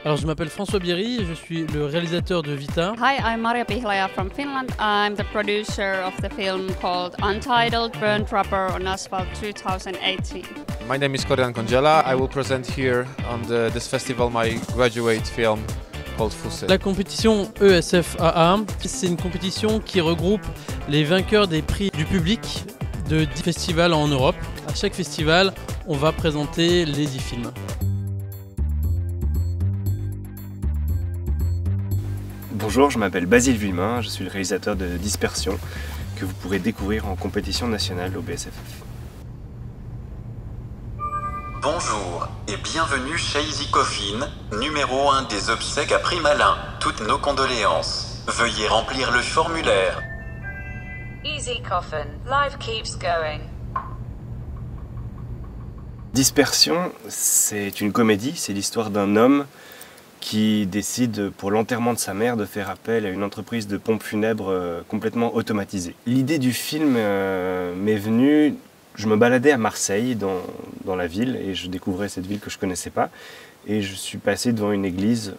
Alors je m'appelle François Bierry et je suis le réalisateur de Vita. Hi, I'm Maria Pihlaja from Finland. I'm the producer of the film called Untitled Burnt Rubber on Asphalt 2018. My name is Korjan Konjela. I will present here on this festival my graduate film called Fusse. La compétition ESFAA, c'est une compétition qui regroupe les vainqueurs des prix du public de 10 festivals en Europe. À chaque festival, on va présenter les 10 films. Bonjour, je m'appelle Basile Vuillemin, je suis le réalisateur de Dispersion, que vous pourrez découvrir en compétition nationale au BSFF. Bonjour et bienvenue chez Easy Coffin, numéro 1 des obsèques à prix malin. Toutes nos condoléances. Veuillez remplir le formulaire. Easy Coffin, life keeps going. Dispersion, c'est une comédie, c'est l'histoire d'un homme qui décide pour l'enterrement de sa mère de faire appel à une entreprise de pompes funèbres complètement automatisée. L'idée du film m'est venue, je me baladais à Marseille dans la ville et je découvrais cette ville que je ne connaissais pas et je suis passé devant une église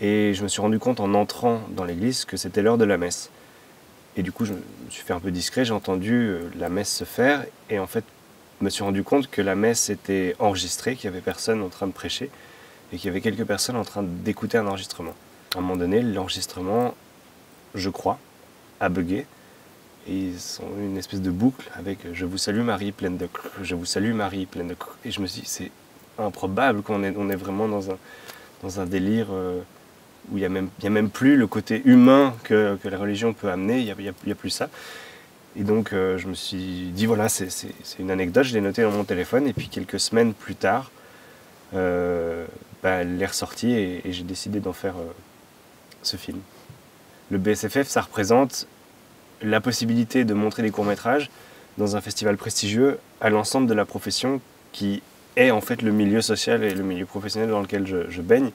et je me suis rendu compte en entrant dans l'église que c'était l'heure de la messe. Et du coup je me suis fait un peu discret, j'ai entendu la messe se faire et en fait je me suis rendu compte que la messe était enregistrée, qu'il n'y avait personne en train de prêcher et qu'il y avait quelques personnes en train d'écouter un enregistrement. À un moment donné, l'enregistrement, je crois, a bugué. Et ils ont une espèce de boucle avec « Je vous salue Marie, pleine de... Je vous salue Marie, pleine de... » Et je me suis dit, c'est improbable qu'on est vraiment dans un délire où il n'y a même plus le côté humain que la religion peut amener, il n'y a plus ça. Et donc je me suis dit, voilà, c'est une anecdote, je l'ai notée dans mon téléphone. Et puis quelques semaines plus tard, elle est ressortie et j'ai décidé d'en faire ce film. Le BSFF, ça représente la possibilité de montrer des courts-métrages dans un festival prestigieux à l'ensemble de la profession qui est en fait le milieu social et le milieu professionnel dans lequel je baigne.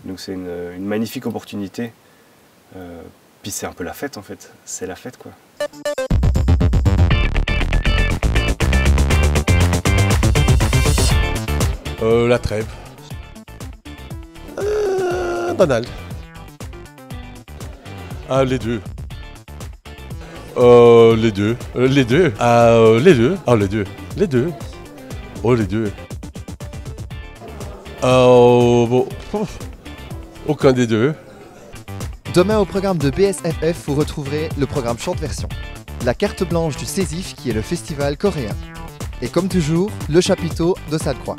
Donc c'est une magnifique opportunité. Puis c'est un peu la fête en fait, c'est la fête quoi. La trêve. Banal. Ah, les deux. Les deux. Les deux. Les deux. Ah, les deux. Les deux. Oh, les deux. Bon. Aucun des deux. Demain au programme de BSFF, vous retrouverez le programme Short Version, la carte blanche du CESIF qui est le festival coréen. Et comme toujours, le chapiteau de Sainte-Croix.